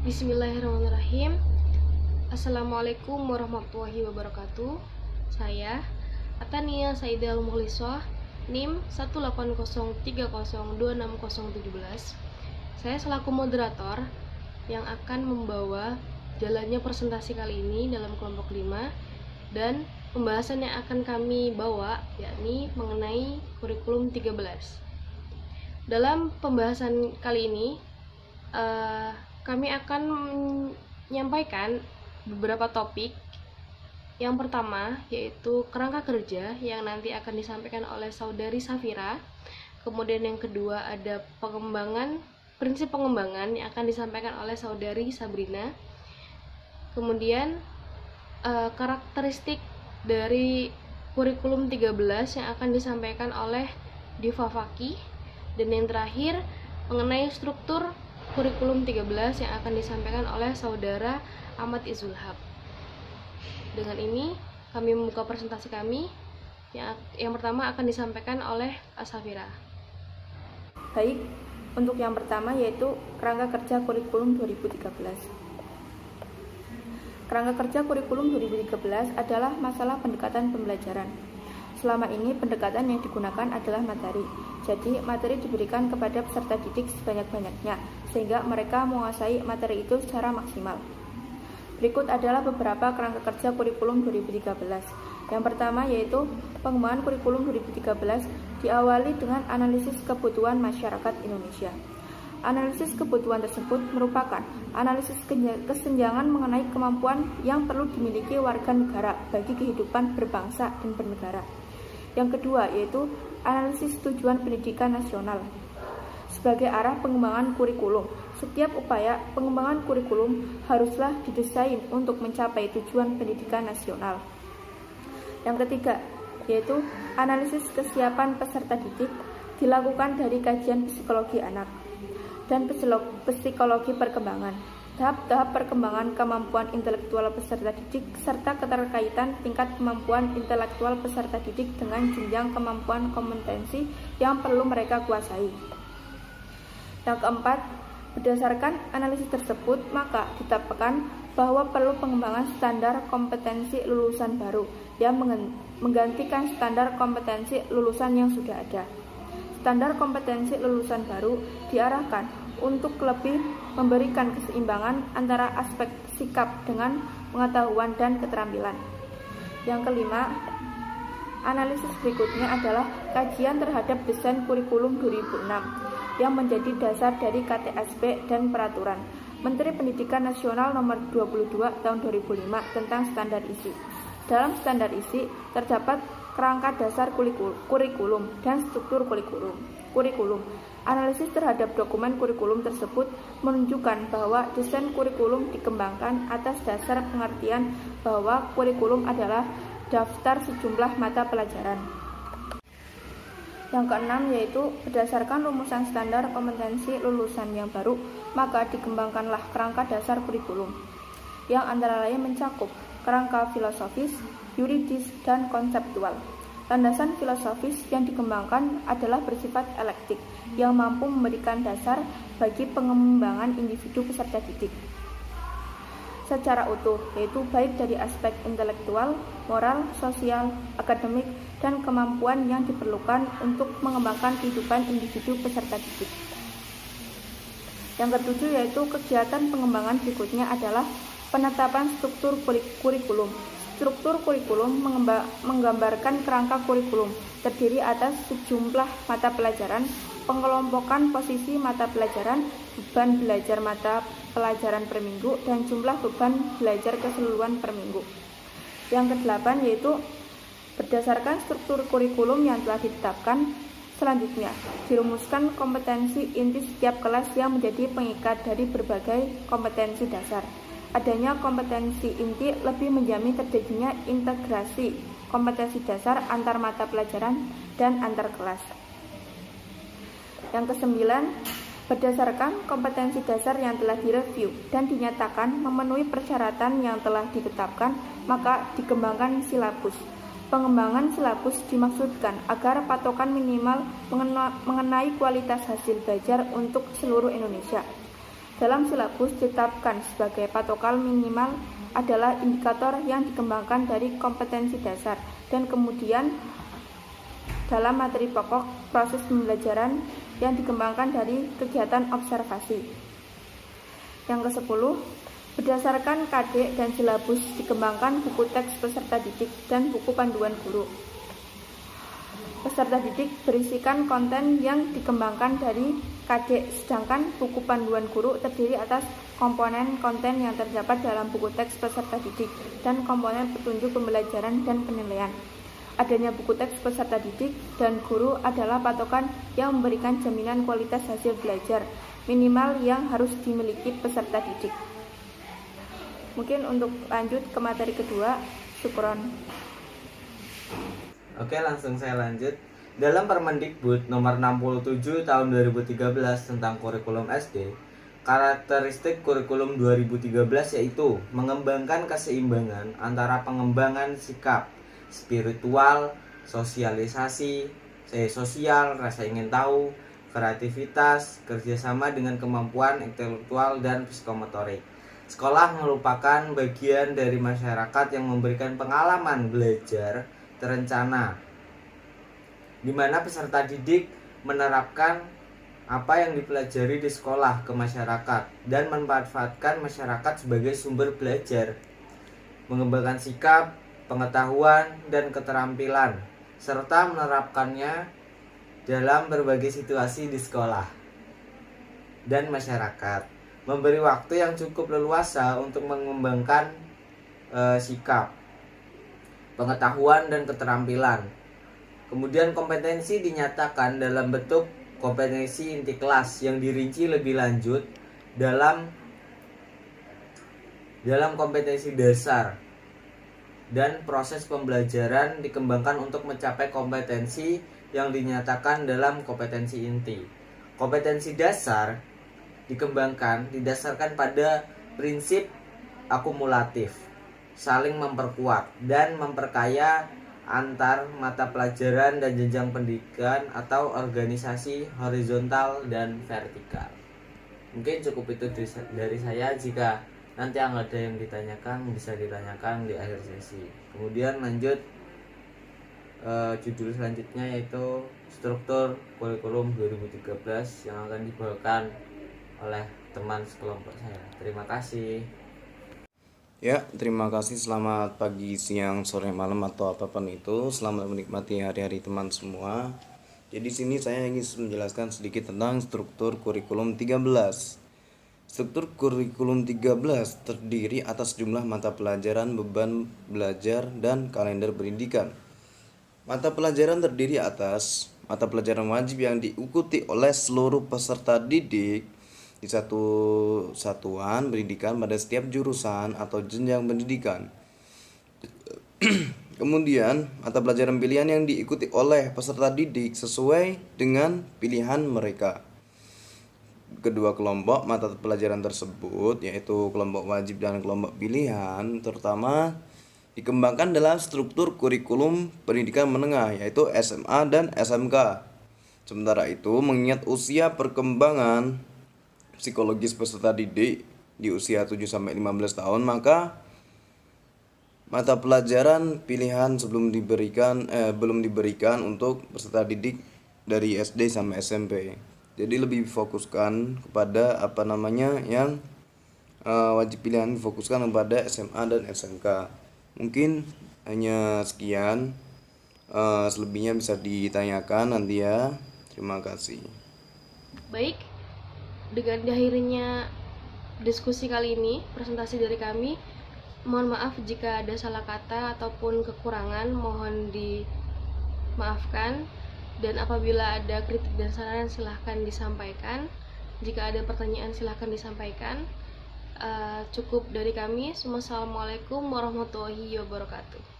Bismillahirrahmanirrahim. Assalamualaikum warahmatullahi wabarakatuh. Saya Atania Saidah Al-Mukhlisah, NIM 18030260017. Saya selaku moderator yang akan membawa jalannya presentasi kali ini dalam kelompok 5, dan pembahasan yang akan kami bawa yakni mengenai kurikulum 13. Dalam pembahasan kali ini kami akan menyampaikan beberapa topik. Yang pertama yaitu kerangka kerja yang nanti akan disampaikan oleh saudari Safira. Kemudian yang kedua ada prinsip pengembangan yang akan disampaikan oleh saudari Sabrina. Kemudian karakteristik dari kurikulum 13 yang akan disampaikan oleh Diva Faki. Dan yang terakhir mengenai struktur kurikulum 13 yang akan disampaikan oleh saudara Ahmad Izulhab. Dengan ini kami membuka presentasi kami. Yang pertama akan disampaikan oleh Safira. Baik, untuk yang pertama yaitu kerangka kerja kurikulum 2013. Kerangka kerja kurikulum 2013 adalah masalah pendekatan pembelajaran. Selama ini pendekatan yang digunakan adalah materi. Jadi materi diberikan kepada peserta didik sebanyak-banyaknya sehingga mereka menguasai materi itu secara maksimal. Berikut adalah beberapa kerangka kerja kurikulum 2013. Yang pertama yaitu pengembangan kurikulum 2013 diawali dengan analisis kebutuhan masyarakat Indonesia. Analisis kebutuhan tersebut merupakan analisis kesenjangan mengenai kemampuan yang perlu dimiliki warga negara bagi kehidupan berbangsa dan bernegara. Yang kedua yaitu analisis tujuan pendidikan nasional. Sebagai arah pengembangan kurikulum, setiap upaya pengembangan kurikulum haruslah didesain untuk mencapai tujuan pendidikan nasional. Yang ketiga yaitu analisis kesiapan peserta didik dilakukan dari kajian psikologi anak dan psikologi perkembangan, tahap-tahap perkembangan kemampuan intelektual peserta didik, serta keterkaitan tingkat kemampuan intelektual peserta didik dengan jenjang kemampuan kompetensi yang perlu mereka kuasai. Yang keempat, berdasarkan analisis tersebut, maka ditetapkan bahwa perlu pengembangan standar kompetensi lulusan baru yang menggantikan standar kompetensi lulusan yang sudah ada. Standar kompetensi lulusan baru diarahkan untuk lebih memberikan keseimbangan antara aspek sikap dengan pengetahuan dan keterampilan. Yang kelima, analisis berikutnya adalah kajian terhadap desain kurikulum 2006 yang menjadi dasar dari KTSP dan peraturan Menteri Pendidikan Nasional Nomor 22 Tahun 2005 tentang standar isi. Dalam standar isi terdapat kerangka dasar kurikulum dan struktur kurikulum. Analisis terhadap dokumen kurikulum tersebut menunjukkan bahwa desain kurikulum dikembangkan atas dasar pengertian bahwa kurikulum adalah daftar sejumlah mata pelajaran. Yang keenam yaitu berdasarkan rumusan standar kompetensi lulusan yang baru, maka dikembangkanlah kerangka dasar kurikulum yang antara lain mencakup kerangka filosofis, yuridis, dan konseptual. Landasan filosofis yang dikembangkan adalah bersifat elektik yang mampu memberikan dasar bagi pengembangan individu peserta didik secara utuh, yaitu baik dari aspek intelektual, moral, sosial, akademik, dan kemampuan yang diperlukan untuk mengembangkan kehidupan individu peserta didik. Yang ketujuh yaitu kegiatan pengembangan berikutnya adalah penetapan struktur kurikulum. Struktur kurikulum menggambarkan kerangka kurikulum, terdiri atas sejumlah mata pelajaran, pengelompokan posisi mata pelajaran, beban belajar mata pelajaran per minggu, dan jumlah beban belajar keseluruhan per minggu. Yang kedelapan yaitu berdasarkan struktur kurikulum yang telah ditetapkan, selanjutnya dirumuskan kompetensi inti setiap kelas yang menjadi pengikat dari berbagai kompetensi dasar. Adanya kompetensi inti lebih menjamin terjadinya integrasi kompetensi dasar antar mata pelajaran dan antar kelas. Yang kesembilan, berdasarkan kompetensi dasar yang telah direview dan dinyatakan memenuhi persyaratan yang telah ditetapkan, maka dikembangkan silabus. Pengembangan silabus dimaksudkan agar patokan minimal mengenai kualitas hasil belajar untuk seluruh Indonesia. Dalam silabus ditetapkan sebagai patokan minimal adalah indikator yang dikembangkan dari kompetensi dasar dan kemudian dalam materi pokok proses pembelajaran yang dikembangkan dari kegiatan observasi. Yang ke-10, berdasarkan KD dan silabus dikembangkan buku teks peserta didik dan buku panduan guru. Peserta didik berisikan konten yang dikembangkan dari KD, sedangkan buku panduan guru terdiri atas komponen konten yang terdapat dalam buku teks peserta didik dan komponen petunjuk pembelajaran dan penilaian. Adanya buku teks peserta didik dan guru adalah patokan yang memberikan jaminan kualitas hasil belajar minimal yang harus dimiliki peserta didik. Mungkin untuk lanjut ke materi kedua, syukron. Oke, langsung saya lanjut. Dalam Permendikbud nomor 67 tahun 2013 tentang kurikulum SD, karakteristik kurikulum 2013 yaitu mengembangkan keseimbangan antara pengembangan sikap spiritual, sosialisasi, sosial, rasa ingin tahu, kreativitas, kerjasama dengan kemampuan intelektual dan psikomotorik. Sekolah merupakan bagian dari masyarakat yang memberikan pengalaman belajar terencana, di mana peserta didik menerapkan apa yang dipelajari di sekolah ke masyarakat dan memanfaatkan masyarakat sebagai sumber belajar, mengembangkan sikap, pengetahuan, dan keterampilan, serta menerapkannya dalam berbagai situasi di sekolah dan masyarakat, memberi waktu yang cukup leluasa untuk mengembangkan sikap, pengetahuan, dan keterampilan. Kemudian kompetensi dinyatakan dalam bentuk kompetensi inti kelas yang dirinci lebih lanjut dalam kompetensi dasar, dan proses pembelajaran dikembangkan untuk mencapai kompetensi yang dinyatakan dalam kompetensi inti. Kompetensi dasar dikembangkan didasarkan pada prinsip akumulatif, saling memperkuat dan memperkaya antar mata pelajaran dan jenjang pendidikan atau organisasi horizontal dan vertikal. Mungkin cukup itu dari saya. Jika nanti ada yang ditanyakan, bisa ditanyakan di akhir sesi. Kemudian lanjut judul selanjutnya, yaitu struktur kurikulum 2013 yang akan dibawakan oleh teman sekelompok saya. Terima kasih. Ya, terima kasih. Selamat pagi, siang, sore, malam, atau apapun itu. Selamat menikmati hari-hari teman semua. Jadi sini saya ingin menjelaskan sedikit tentang struktur kurikulum 13. Struktur kurikulum 13 terdiri atas jumlah mata pelajaran, beban belajar, dan kalender pendidikan. Mata pelajaran terdiri atas mata pelajaran wajib yang diikuti oleh seluruh peserta didik di satu satuan pendidikan pada setiap jurusan atau jenjang pendidikan. Kemudian, mata pelajaran pilihan yang diikuti oleh peserta didik sesuai dengan pilihan mereka. Kedua kelompok mata pelajaran tersebut, yaitu kelompok wajib dan kelompok pilihan, terutama dikembangkan dalam struktur kurikulum pendidikan menengah, yaitu SMA dan SMK. Sementara itu, mengingat usia perkembangan psikologis peserta didik di usia 7-15 tahun, maka mata pelajaran pilihan belum diberikan untuk peserta didik dari SD sampai SMP. Jadi lebih difokuskan kepada yang wajib pilihan, difokuskan kepada SMA dan SMK. Mungkin hanya sekian, selebihnya bisa ditanyakan nanti ya. Terima kasih. Baik, dengan diakhirinya diskusi kali ini, presentasi dari kami, mohon maaf jika ada salah kata ataupun kekurangan, mohon dimaafkan. Dan apabila ada kritik dan saran, silahkan disampaikan. Jika ada pertanyaan, silahkan disampaikan. Cukup dari kami. Assalamualaikum warahmatullahi wabarakatuh.